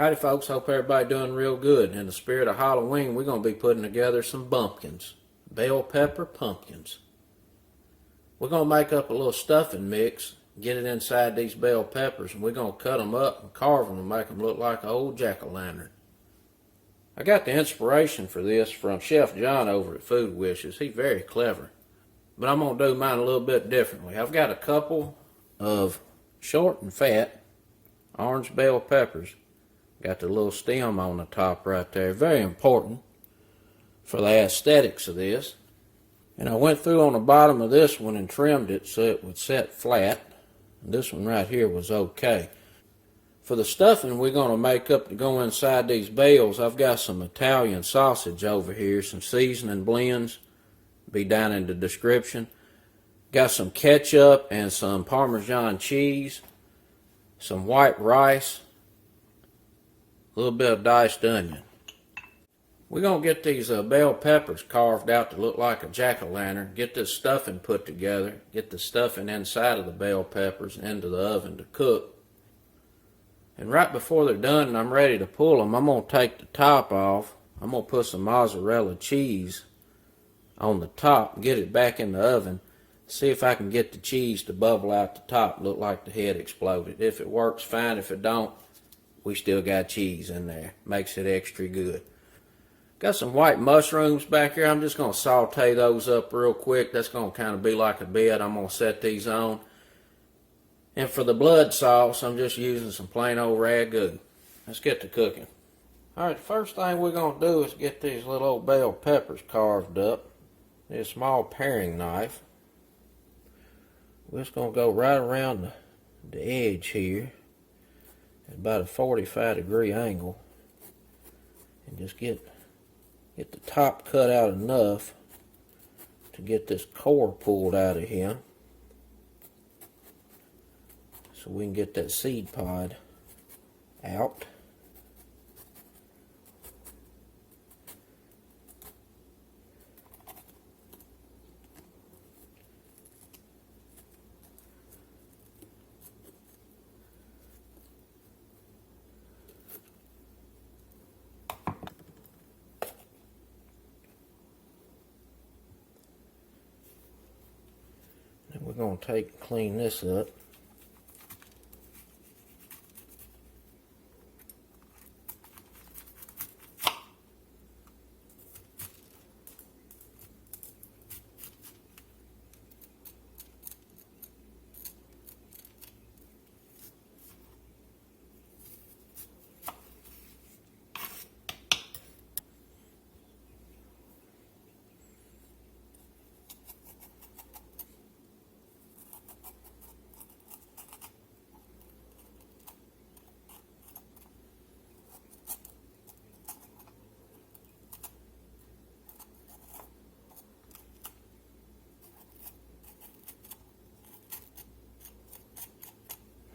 Howdy folks, hope everybody doing real good. In the spirit of Halloween, we're going to be putting together some bumpkins. Bell pepper pumpkins. We're going to make up a little stuffing mix, get it inside these bell peppers, and we're going to cut them up and carve them and make them look like an old jack-o'-lantern. I got the inspiration for this from Chef John over at Food Wishes. He's very clever. But I'm going to do mine a little bit differently. I've got a couple of short and fat orange bell peppers. Got the little stem on the top right there. Very important for the aesthetics of this. And I went through on the bottom of this one and trimmed it so it would set flat. And this one right here was okay. For the stuffing we're going to make up to go inside these bells, I've got some Italian sausage over here, some seasoning blends, be down in the description. Got some ketchup and some Parmesan cheese, some white rice, a little bit of diced onion. We're going to get these bell peppers carved out to look like a jack-o'-lantern, get this stuffing put together, get the stuffing inside of the bell peppers into the oven to cook. And right before they're done and I'm ready to pull them, I'm going to take the top off. I'm going to put some mozzarella cheese on the top, get it back in the oven, see if I can get the cheese to bubble out the top, look like the head exploded. If it works, fine. If it don't, we still got cheese in there. Makes it extra good. Got some white mushrooms back here. I'm just going to saute those up real quick. That's going to kind of be like a bed. I'm going to set these on. And for the blood sauce, I'm just using some plain old ragu. Let's get to cooking. Alright, the first thing we're going to do is get these little old bell peppers carved up. Need a small paring knife. We're just going to go right around the edge here at about a 45-degree angle. And just get the top cut out enough to get this core pulled out of here, so we can get that seed pod out. And we're going to clean this up.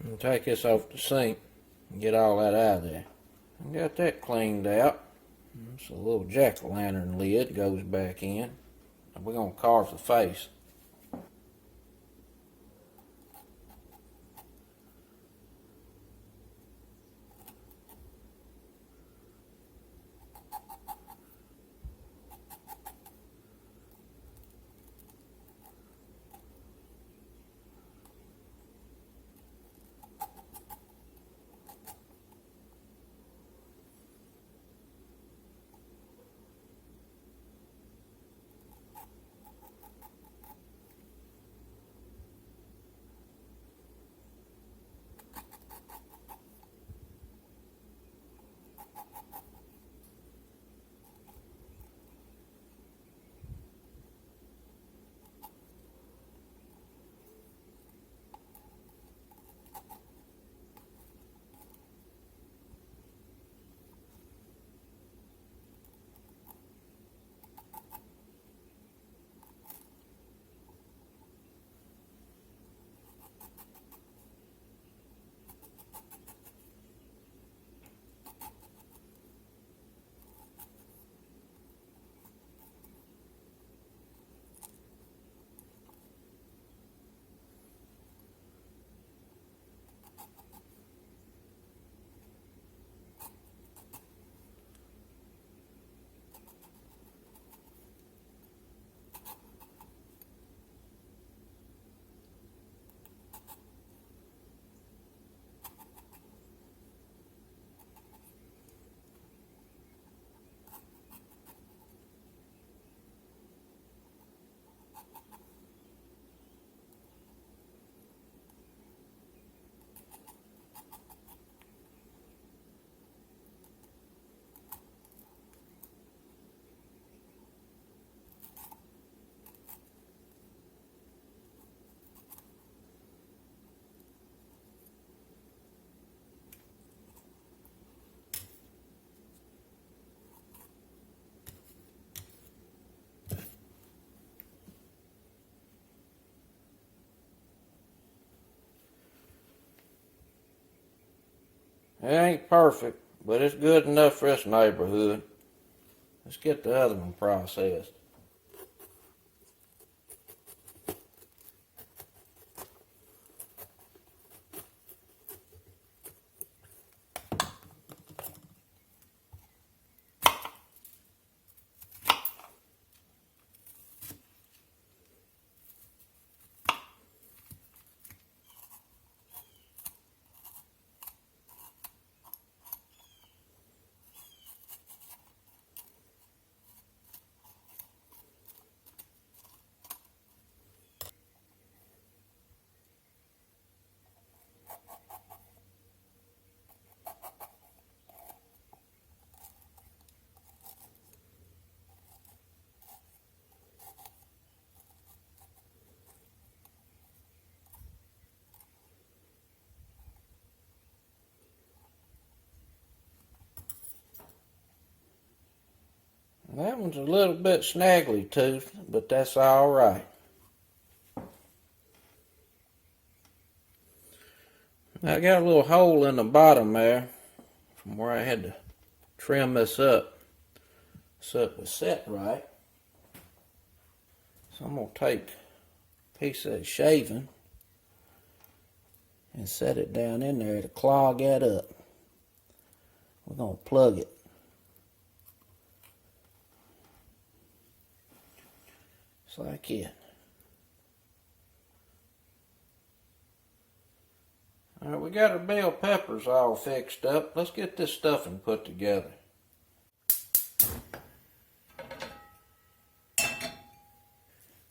And take this off the sink and get all that out of there. I got that cleaned out. It's a little jack-o'-lantern lid goes back in. And we're going to carve the face. It ain't perfect, but it's good enough for this neighborhood. Let's get the other one processed. That one's a little bit snaggly toothed, but that's all right. I got a little hole in the bottom there from where I had to trim this up so it was set right. So I'm going to take a piece of that shaving and set it down in there to clog that up. We're going to plug it. Just like it. Alright, we got our bell peppers all fixed up. Let's get this stuffing put together.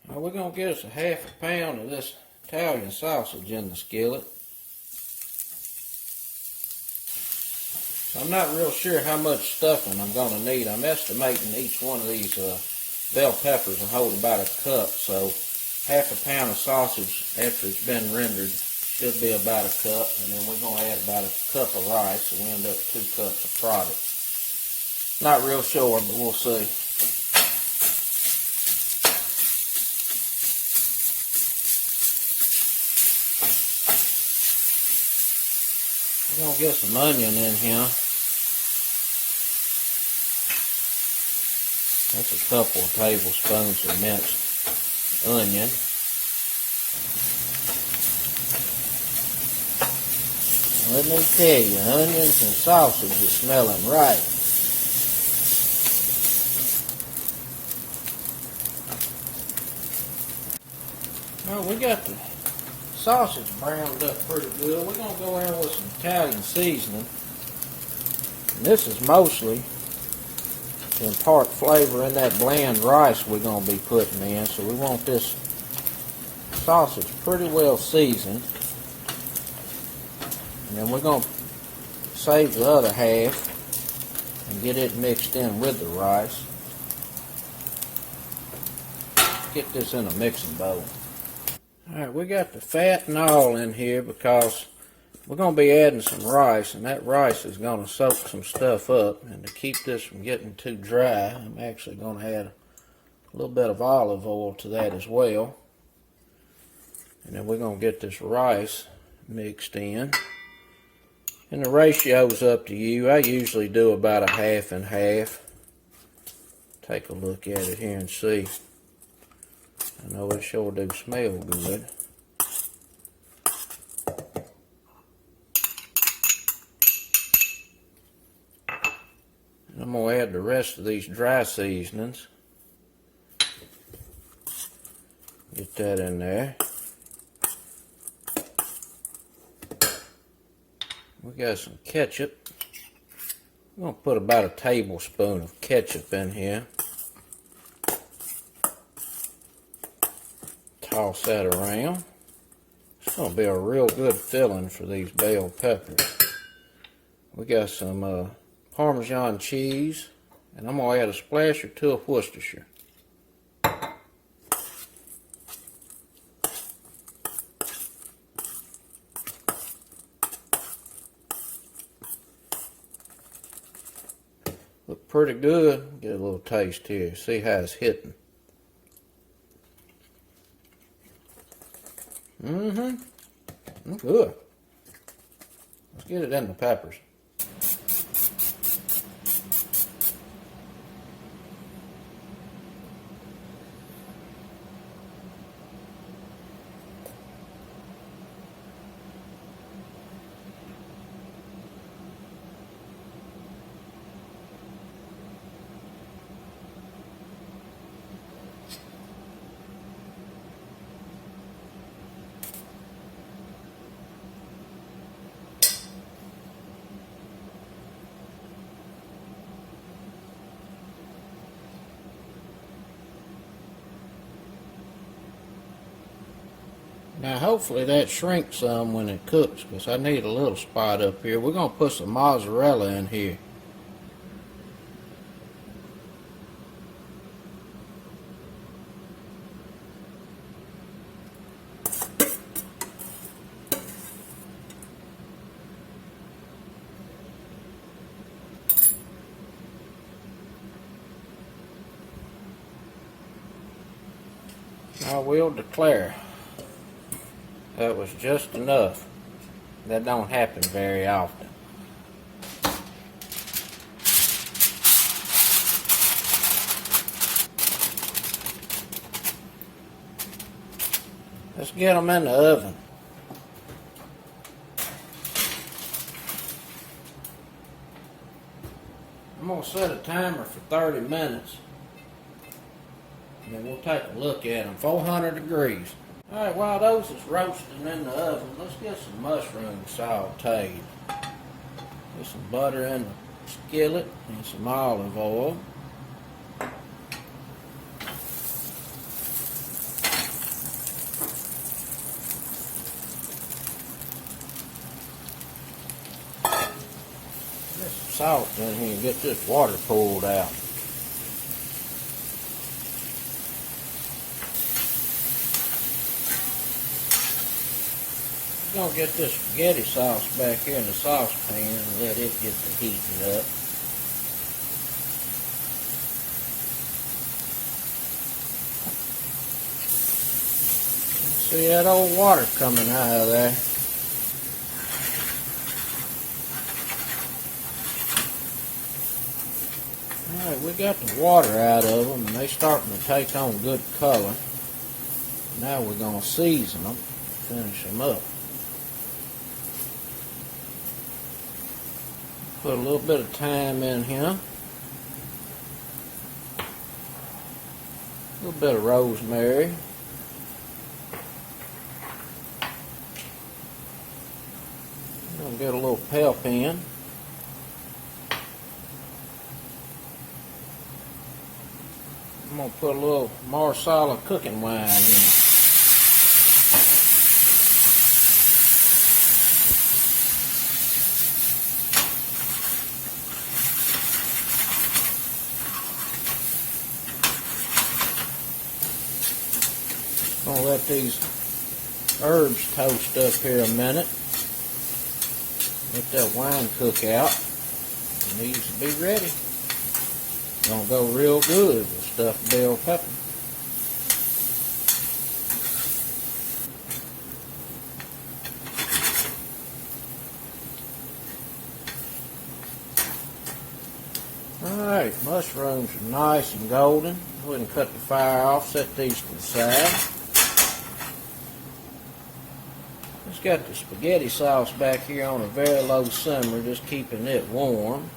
Now we're going to get us a half a pound of this Italian sausage in the skillet. So I'm not real sure how much stuffing I'm going to need. I'm estimating each one of these bell peppers will hold about a cup. So half a pound of sausage after it's been rendered should be about a cup, and then we're going to add about a cup of rice, so we end up 2 cups of product. Not real sure, but we'll see. We're going to get some onion in here. That's a couple of tablespoons of minced onion. Let me tell you, onions and sausage are smelling right. Well, we got the sausage browned up pretty good. We're going to go in with some Italian seasoning. And this is mostly to impart flavor in that bland rice we're going to be putting in. So we want this sausage pretty well seasoned. And then we're going to save the other half and get it mixed in with the rice. Get this in a mixing bowl. Alright, we got the fat and all in here because we're going to be adding some rice, and that rice is going to soak some stuff up. And to keep this from getting too dry, I'm actually going to add a little bit of olive oil to that as well. And then we're going to get this rice mixed in. And the ratio is up to you. I usually do about a half and half. Take a look at it here and see. I know it sure do smell good. And I'm going to add the rest of these dry seasonings. Get that in there. We got some ketchup. I'm going to put about a tablespoon of ketchup in here. Toss that around. It's going to be a real good filling for these bell peppers. We got some Parmesan cheese, and I'm going to add a splash or two of Worcestershire. Look pretty good. Get a little taste here. See how it's hitting. Good. Let's get it in the peppers. Now hopefully that shrinks some when it cooks, because I need a little spot up here. We're going to put some mozzarella in here. I will declare that was just enough. That don't happen very often. Let's get them in the oven. I'm going to set a timer for 30 minutes. And then we'll take a look at them. 400 degrees. Alright, while those is roasting in the oven, let's get some mushrooms sauteed. Get some butter in the skillet and some olive oil. Get some salt in here and get this water pulled out. Gonna get this spaghetti sauce back here in the saucepan and let it get to heating up. See that old water coming out of there? Alright, we got the water out of them and they starting to take on good color. Now we're gonna season them, finish them up. Put a little bit of thyme in here. A little bit of rosemary. I'm going to get a little pep in. I'm going to put a little Marsala cooking wine in. Gonna let these herbs toast up here a minute. Let that wine cook out. It needs to be ready. Gonna go real good with stuffed bell pepper. Alright, mushrooms are nice and golden. Go ahead and cut the fire off, set these to the side. Just got the spaghetti sauce back here on a very low simmer, just keeping it warm.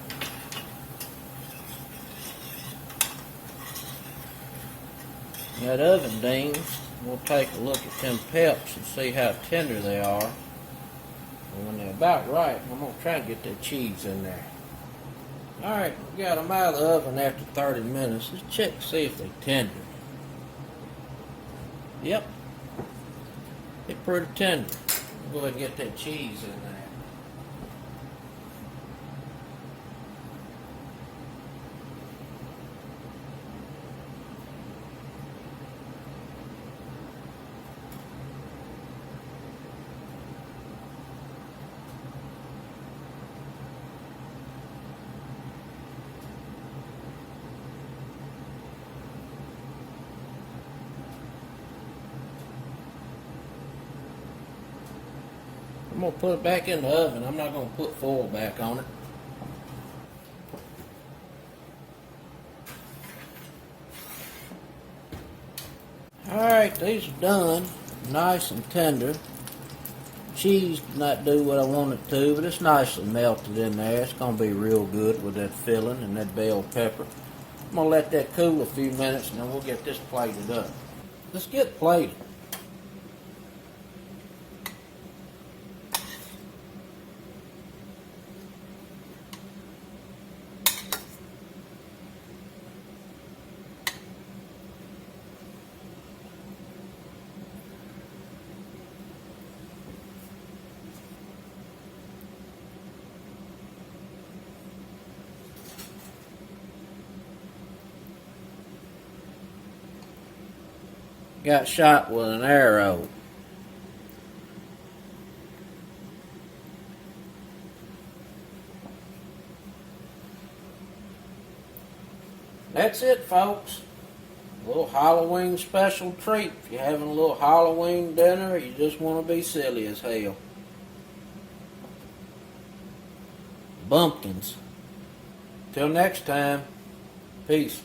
That oven dings, we'll take a look at them peps and see how tender they are. And when they're about right, I'm going to try to get that cheese in there. Alright, we got them out of the oven after 30 minutes. Let's check to see if they're tender. Yep, they're pretty tender. Go ahead and get that cheese in there. I'm going to put it back in the oven. I'm not going to put foil back on it. Alright, these are done. Nice and tender. Cheese did not do what I want it to, but it's nicely melted in there. It's going to be real good with that filling and that bell pepper. I'm going to let that cool a few minutes and then we'll get this plated up. Let's get plated. got shot with an arrow. That's it, folks. A little Halloween special treat. If you're having a little Halloween dinner, you just want to be silly as hell. Bumpkins. Till next time, peace.